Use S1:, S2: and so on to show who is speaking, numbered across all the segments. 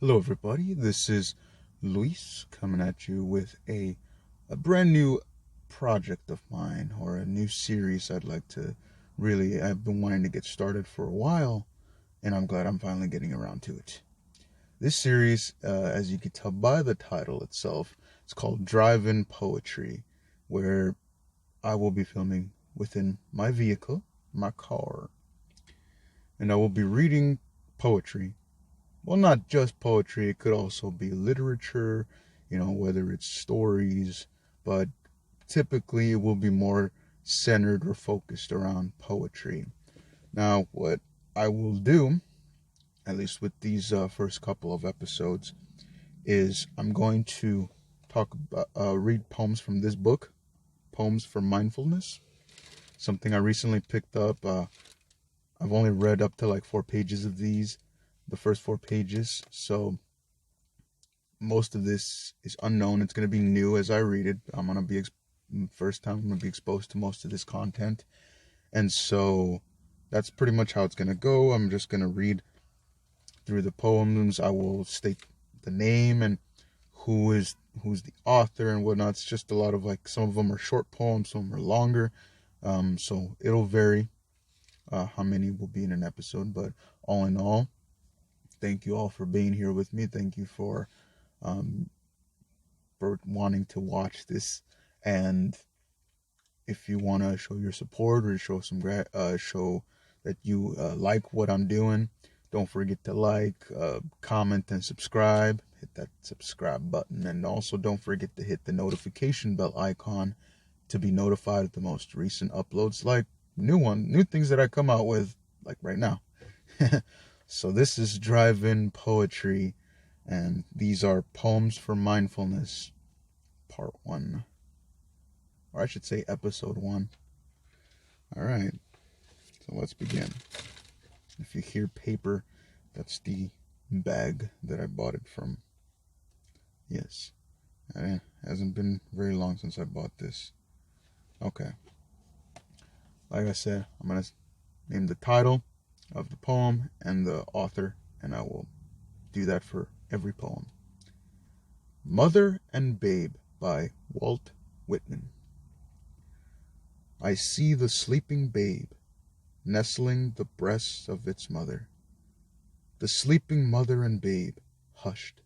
S1: Hello, everybody. This is Luis coming at you with a brand new project of mine, or a new series I've been wanting to get started for a while, and I'm glad I'm finally getting around to it. This series, as you can tell by the title itself, it's called Drive-In Poetry, where I will be filming within my vehicle, my car, and I will be reading poetry. Well, not just poetry, it could also be literature, whether it's stories, but typically it will be more centered or focused around poetry. Now, what I will do, at least with these first couple of episodes, is I'm going to read poems from this book, Poems for Mindfulness, something I recently picked up. I've only read up to like 4 pages of these, the first 4 pages, so most of this is unknown. It's going to be new as I read it. First time I'm going to be exposed to most of this content. And so that's pretty much how it's going to go. I'm just going to read through the poems. I will state the name and who's the author and whatnot. It's just a lot of some of them are short poems, some of them are longer. So it'll vary how many will be in an episode. But all in all, thank you all for being here with me. Thank you for wanting to watch this, and if you want to show your support or show show that you like what I'm doing, don't forget to comment, and subscribe. Hit that subscribe button, and also don't forget to hit the notification bell icon to be notified of the most recent uploads, like new things that I come out with, like right now. So this is Drive-In Poetry, and these are Poems for Mindfulness, Part 1. Or I should say Episode 1. Alright, so let's begin. If you hear paper, that's the bag that I bought it from. Yes, it hasn't been very long since I bought this. Okay. Like I said, I'm going to name the title of the poem and the author, and I will do that for every poem. Mother and Babe by Walt Whitman. I see the sleeping babe nestling the breasts of its mother. The sleeping mother and babe hushed.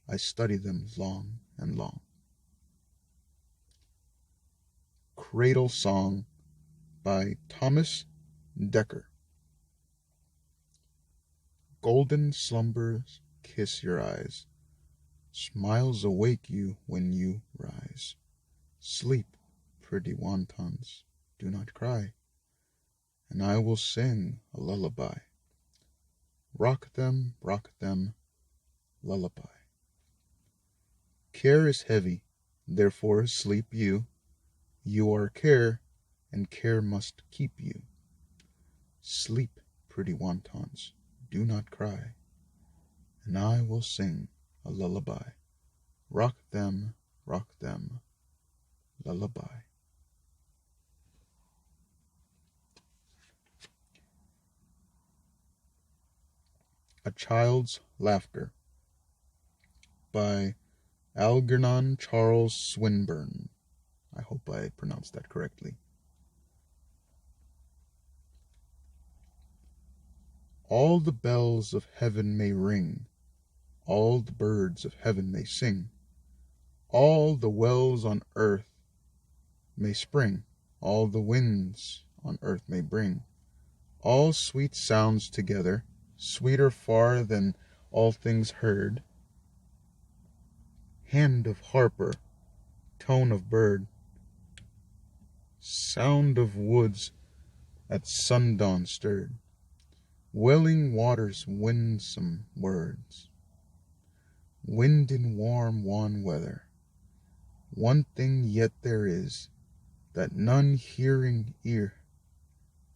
S1: I study them long and long. Cradle Song by Thomas Dekker. Golden slumbers kiss your eyes. Smiles awake you when you rise. Sleep, pretty wantons, do not cry, and I will sing a lullaby. Rock them, lullaby. Care is heavy, therefore sleep you. You are care, and care must keep you. Sleep, pretty wantons, do not cry, and I will sing a lullaby. Rock them, lullaby. A Child's Laughter by Algernon Charles Swinburne. I hope I pronounced that correctly. All the bells of heaven may ring, all the birds of heaven may sing, all the wells on earth may spring, all the winds on earth may bring, all sweet sounds together, sweeter far than all things heard. Hand of harper, tone of bird, sound of woods at sundawn stirred, welling waters winsome words, wind in warm wan weather. One thing yet there is, that none hearing ear,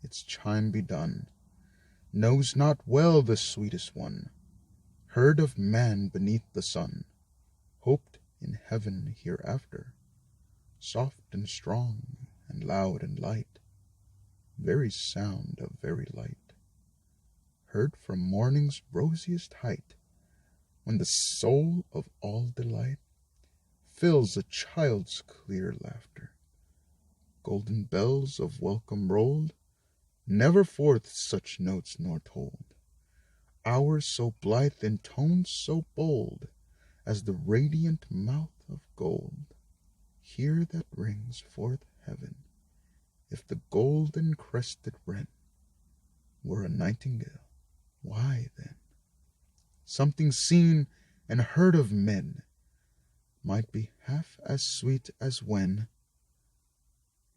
S1: its chime be done, knows not well the sweetest one, heard of man beneath the sun, hoped in heaven hereafter, soft and strong and loud and light, very sound of very light, heard from morning's rosiest height, when the soul of all delight fills a child's clear laughter. Golden bells of welcome rolled, never forth such notes nor told. Hours so blithe and tones so bold as the radiant mouth of gold. Here that rings forth heaven, if the golden crested wren were a nightingale, why then something seen and heard of men might be half as sweet as when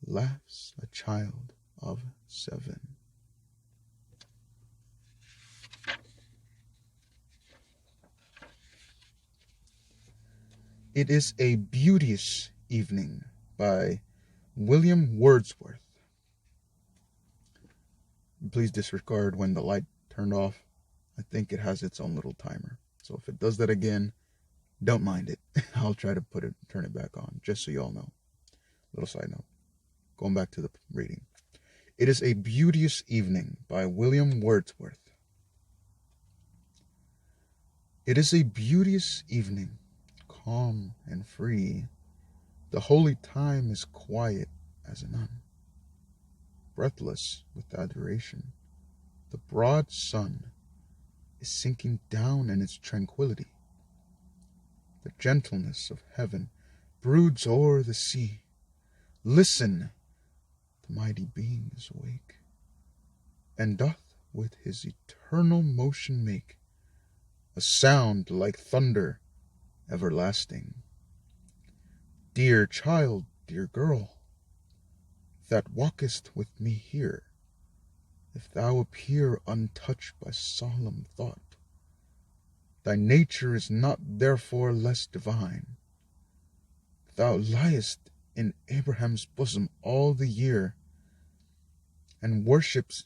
S1: laughs a child of 7. It is a Beauteous Evening by William Wordsworth. Please disregard when the light turned off. I think it has its own little timer. So if it does that again, don't mind it. I'll try to turn it back on, just so you all know. Little side note. Going back to the reading. It is a Beauteous Evening by William Wordsworth. It is a beauteous evening, calm and free. The holy time is quiet as a nun, breathless with adoration. The broad sun is sinking down in its tranquility. The gentleness of heaven broods o'er the sea. Listen, the mighty being is awake, and doth with his eternal motion make a sound like thunder everlasting. Dear child, dear girl, that walkest with me here, if thou appear untouched by solemn thought, thy nature is not therefore less divine. Thou liest in Abraham's bosom all the year, and worships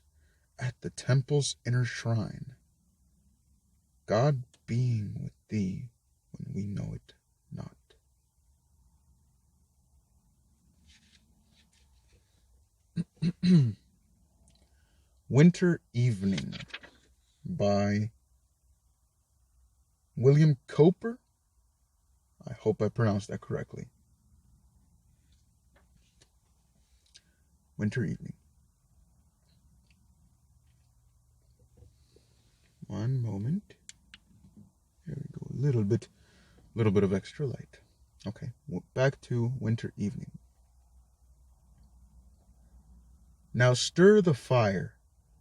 S1: at the temple's inner shrine, God being with thee when we know it not. Winter Evening by William Cowper. I hope I pronounced that correctly. Winter Evening. One moment. There we go. A little bit of extra light. Okay, back to Winter Evening. Now stir the fire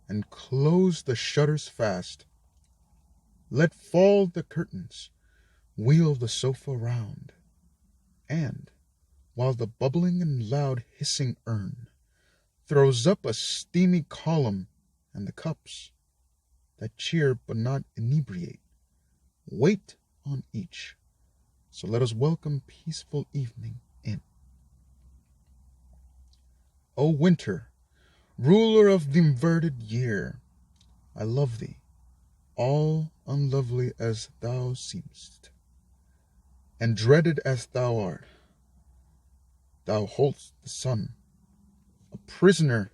S1: and close the shutters fast. Let fall the curtains, wheel the sofa round, and, while the bubbling and loud hissing urn throws up a steamy column, and the cups that cheer but not inebriate wait on each, so let us welcome peaceful evening in. O winter, ruler of the inverted year, I love thee, all unlovely as thou seem'st, and dreaded as thou art. Thou hold'st the sun, a prisoner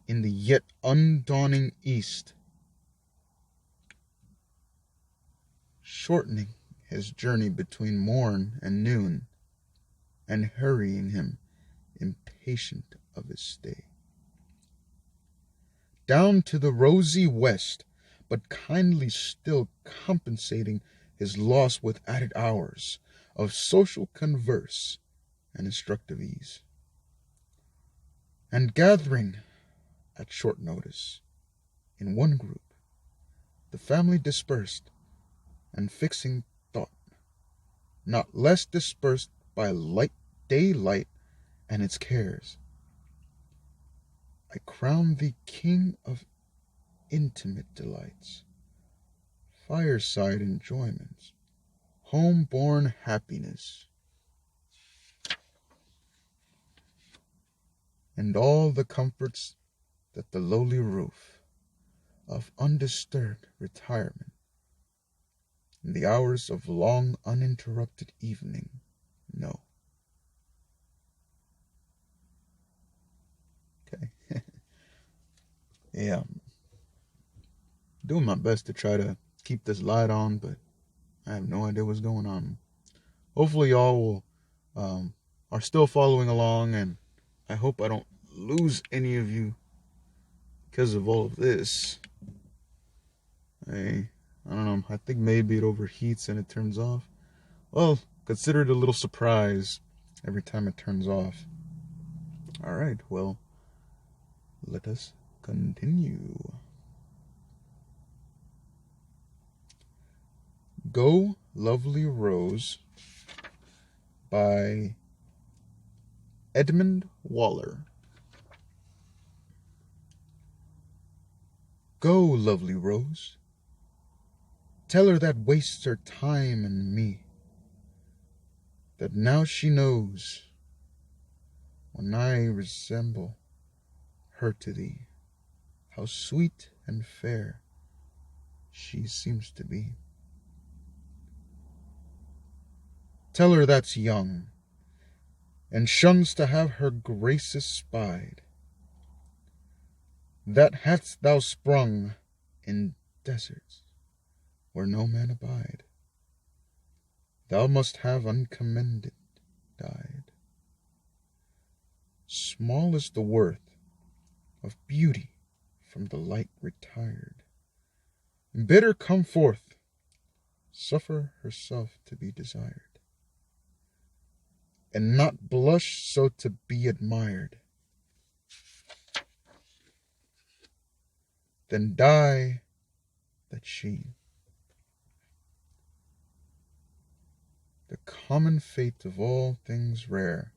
S1: in the yet undawning east, shortening his journey between morn and noon, and hurrying him, impatient of his stay, down to the rosy west, but kindly still compensating his loss with added hours of social converse and instructive ease, and gathering at short notice in one group the family dispersed, and fixing thought, not less dispersed by daylight and its cares. I crown thee king of intimate delights, fireside enjoyments, home-born happiness, and all the comforts that the lowly roof of undisturbed retirement in the hours of long uninterrupted evening know. Okay. Yeah, doing my best to try to keep this light on, but I have no idea what's going on. Hopefully y'all will are still following along, and I hope I don't lose any of you because of all of this. I don't know. I think maybe it overheats and it turns off. Well, consider it a little surprise every time it turns off. Alright, well, let us continue. Go, Lovely Rose by Edmund Waller. Go, lovely Rose. Tell her that wastes her time and me, that now she knows when I resemble her to thee, how sweet and fair she seems to be. Tell her that's young, and shuns to have her graces spied, that hadst thou sprung in deserts where no man abide, thou must have uncommended died. Small is the worth of beauty from the light retired, and bid her come forth, suffer herself to be desired, and not blush so to be admired. Then die that she, the common fate of all things rare,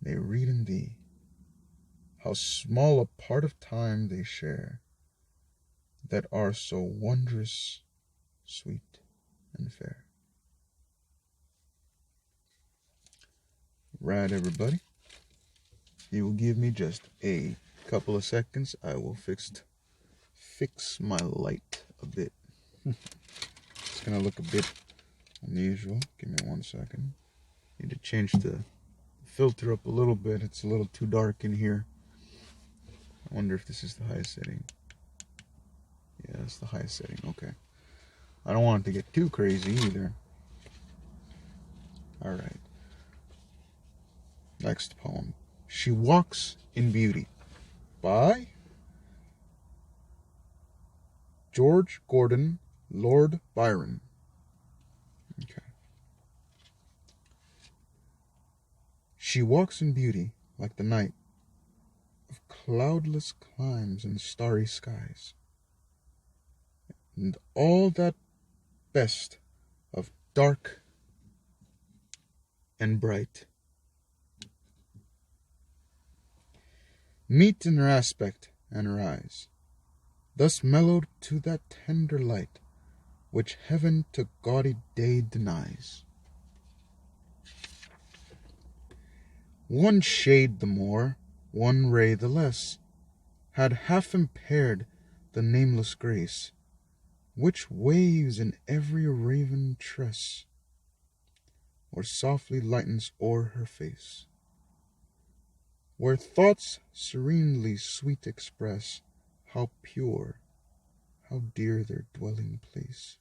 S1: may read in thee how small a part of time they share, that are so wondrous sweet and fair. Right, everybody. If you will give me just a couple of seconds, I will fix my light a bit. It's gonna look a bit unusual. Give me 1 second. Need to change the filter up a little bit. It's a little too dark in here. I wonder if this is the highest setting. Yeah, it's the highest setting. Okay. I don't want it to get too crazy either. Alright. Next poem. She Walks in Beauty by George Gordon Lord Byron. Okay. She walks in beauty like the night of cloudless climes and starry skies, and all that best of dark and bright meet in her aspect and her eyes, thus mellowed to that tender light which heaven to gaudy day denies. One shade the more, one ray the less, had half impaired the nameless grace which waves in every raven tress, or softly lightens o'er her face, where thoughts serenely sweet express how pure, how dear their dwelling place.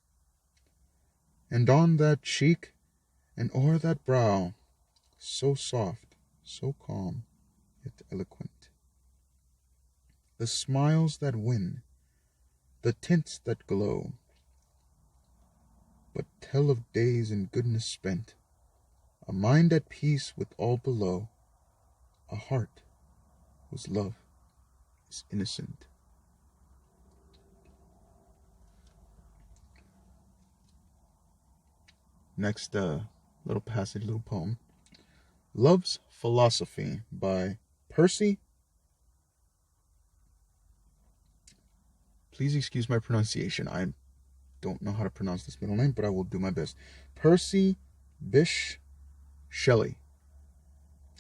S1: And on that cheek and o'er that brow, so soft, so calm, yet eloquent, the smiles that win, the tints that glow, but tell of days in goodness spent, a mind at peace with all below, a heart whose love is innocent. Next little passage, little poem. Love's Philosophy by Percy. Please excuse my pronunciation. I don't know how to pronounce this middle name, but I will do my best. Percy Bysshe Shelley.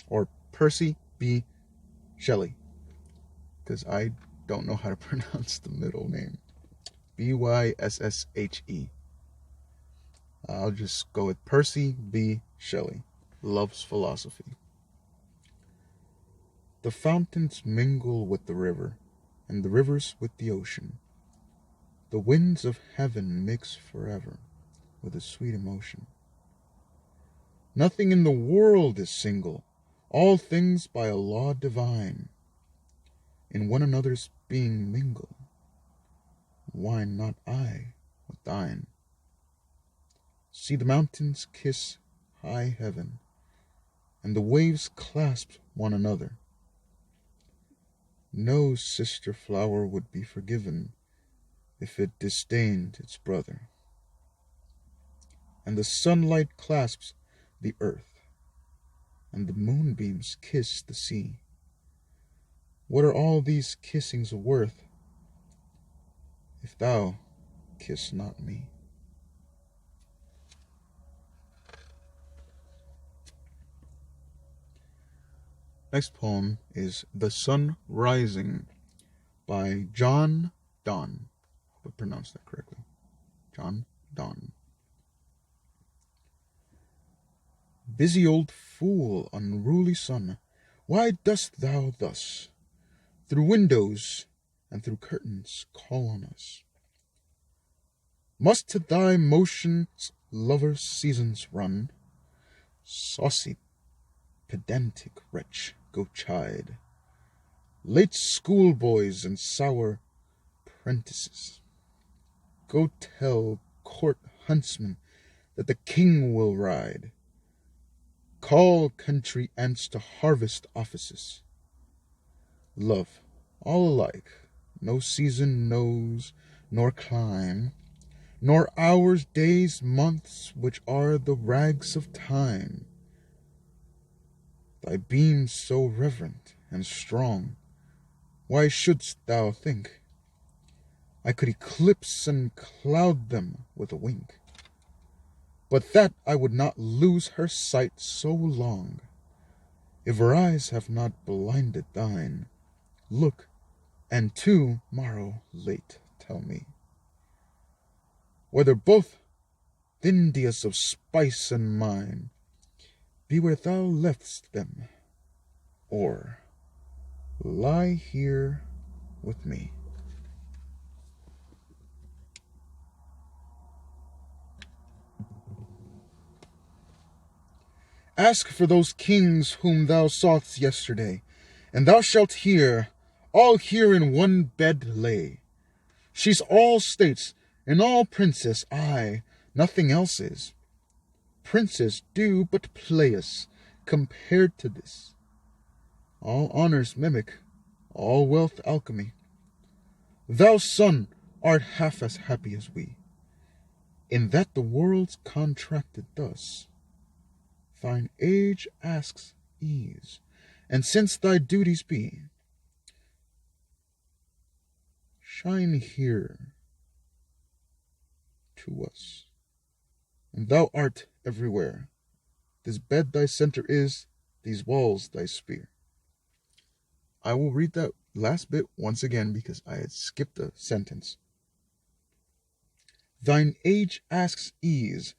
S1: Or Percy B. Shelley. Because I don't know how to pronounce the middle name. Bysshe. I'll just go with Percy B. Shelley. Love's Philosophy. The fountains mingle with the river, and the rivers with the ocean. The winds of heaven mix forever with a sweet emotion. Nothing in the world is single, all things by a law divine in one another's being mingle. Why not I with thine? See the mountains kiss high heaven, and the waves clasp one another. No sister flower would be forgiven if it disdained its brother. And the sunlight clasps the earth, and the moonbeams kiss the sea. What are all these kissings worth if thou kiss not me? Next poem is The Sun Rising by John Donne. I hope I pronounced that correctly. John Donne. Busy old fool, unruly sun, why dost thou thus through windows and through curtains call on us? Must to thy motions lovers' seasons run? Saucy, pedantic wretch, go chide late schoolboys and sour prentices. Go tell court huntsmen that the king will ride. Call country ants to harvest offices. Love, all alike, no season knows, nor clime, nor hours, days, months, which are the rags of time. Thy beams so reverent and strong, why shouldst thou think I could eclipse and cloud them with a wink? But that I would not lose her sight so long. If her eyes have not blinded thine, look, and to morrow late tell me whether both th' Indias of spice and mine be where thou left'st them, or lie here with me. Ask for those kings whom thou saw'st yesterday, and thou shalt hear, all here in one bed lay. She's all states, and all princess, aye, nothing else is. Princes do but play us, compared to this. All honours mimic, all wealth alchemy. Thou, son, art half as happy as we, in that the world's contracted thus. Thine age asks ease, and since thy duties be, shine here to us. And thou art everywhere. This bed thy centre is, these walls thy sphere. I will read that last bit once again because I had skipped a sentence. Thine age asks ease,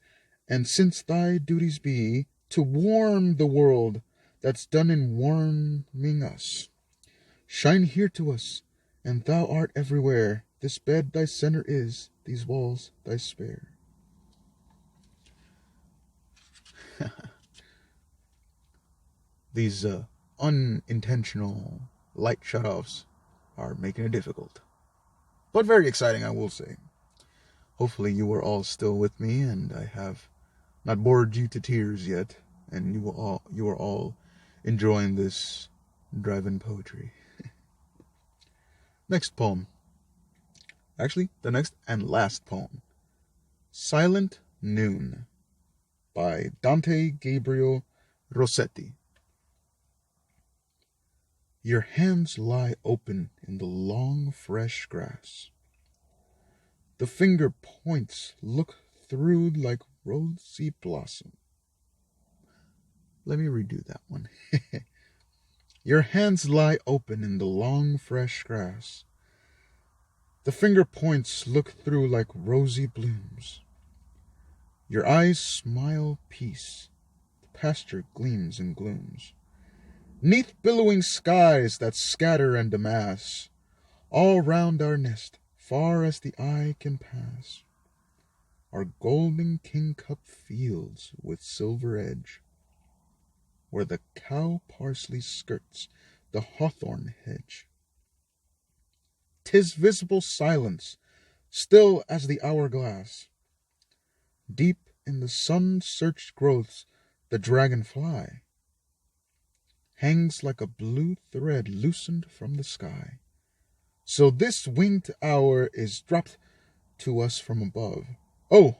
S1: and since thy duties be to warm the world that's done in warming us, shine here to us, and thou art everywhere. This bed thy centre is, these walls thy spare. These unintentional light shutoffs are making it difficult, but very exciting, I will say. Hopefully you are all still with me, and I have not bored you to tears yet, and you are all enjoying this drive-in poetry. Next poem. Actually, the next and last poem. Silent Noon by Dante Gabriel Rossetti. Your hands lie open in the long, fresh grass. The finger points look through like rosy blossom. Let me redo that one. Your hands lie open in the long, fresh grass. The finger points look through like rosy blooms. Your eyes smile peace. The pasture gleams and glooms. 'Neath billowing skies that scatter and amass all round our nest, far as the eye can pass, are golden kingcup fields with silver edge, where the cow parsley skirts the hawthorn hedge. 'Tis visible silence, still as the hourglass. Deep in the sun-searched growths the dragonfly hangs like a blue thread loosened from the sky. So this winged hour is dropped to us from above. Oh,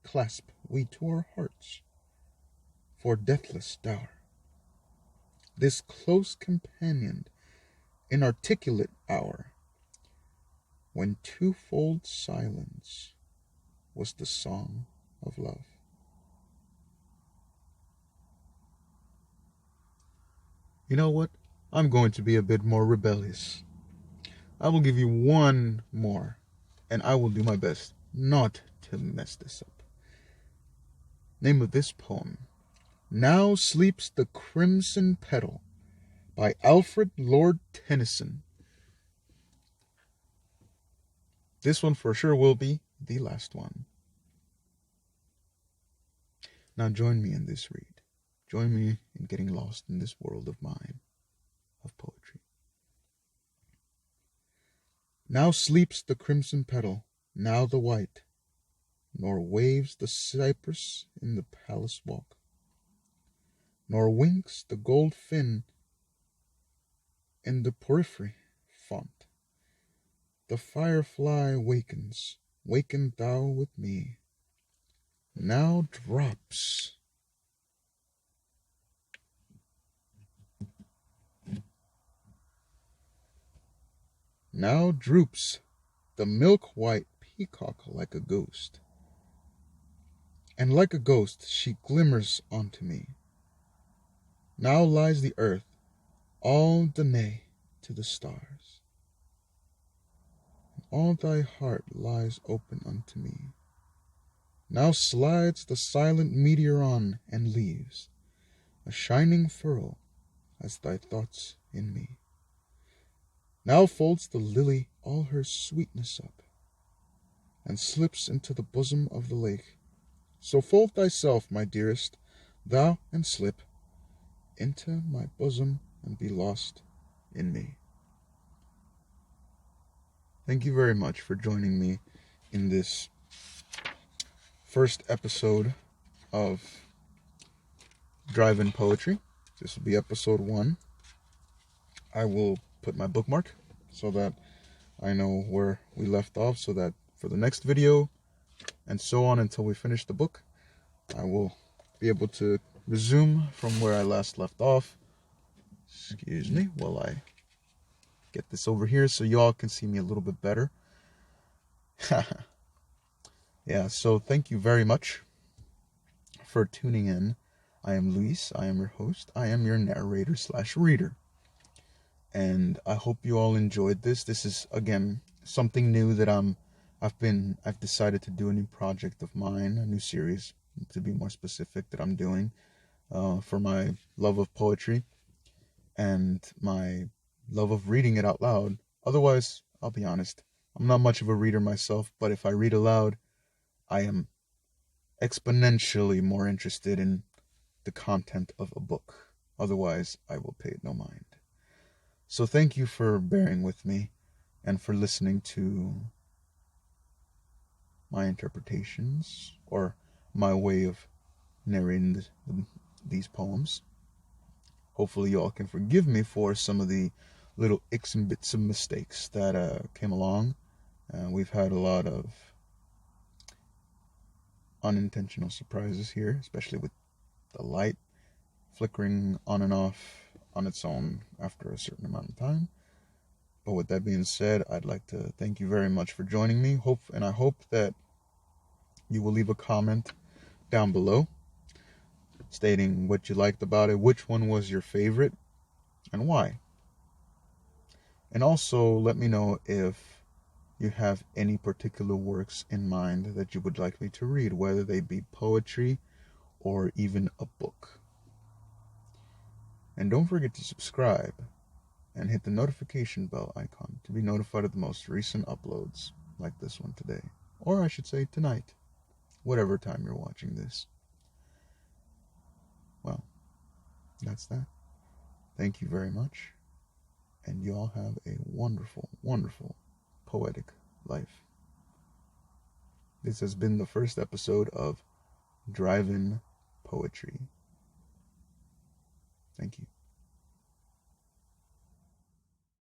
S1: clasp we to our hearts for deathless dower this close companioned, inarticulate hour, when twofold silence was the song of love. You know what? I'm going to be a bit more rebellious. I will give you one more, and I will do my best not to mess this up. Name of this poem: Now Sleeps the Crimson Petal by Alfred Lord Tennyson. This one for sure will be the last one. Now join me in this read. Join me in getting lost in this world of mine, of poetry. Now sleeps the crimson petal, now the white, nor waves the cypress in the palace walk, nor winks the gold fin in the porphyry font. The firefly wakens, waken thou with me. Now drops Now droops the milk-white peacock like a ghost, and like a ghost she glimmers unto me. Now lies the earth all Danae to the stars, and all thy heart lies open unto me. Now slides the silent meteor on, and leaves a shining furrow as thy thoughts in me. Now folds the lily all her sweetness up, and slips into the bosom of the lake. So fold thyself, my dearest, thou, and slip into my bosom, and be lost in me. Thank you very much for joining me in this first episode of Drive-In Poetry. This will be episode 1. I will put my bookmark so that I know where we left off, so that for the next video and so on until we finish the book, I will be able to resume from where I last left off. Excuse me while I get this over here so you all can see me a little bit better. Yeah, so thank you very much for tuning in. I am Luis. I am your host. I am your narrator/reader. And I hope you all enjoyed this. This is, again, something new that I've decided to do a new project of mine, a new series, to be more specific, that I'm doing for my love of poetry and my love of reading it out loud. Otherwise, I'll be honest, I'm not much of a reader myself, but if I read aloud, I am exponentially more interested in the content of a book. Otherwise, I will pay it no mind. So thank you for bearing with me and for listening to my interpretations, or my way of narrating these poems. Hopefully you all can forgive me for some of the little icks and bits of mistakes that came along. We've had a lot of unintentional surprises here, especially with the light flickering on and off on its own after a certain amount of time. But with that being said, I'd like to thank you very much for joining me. I hope that you will leave a comment down below stating what you liked about it, which one was your favorite, and why. And also let me know if you have any particular works in mind that you would like me to read, whether they be poetry or even a book. And don't forget to subscribe and hit the notification bell icon to be notified of the most recent uploads, like this one today. Or I should say tonight, whatever time you're watching this. Well, that's that. Thank you very much, and you all have a wonderful, wonderful, poetic life. This has been the first episode of Drive-In Poetry. Thank you.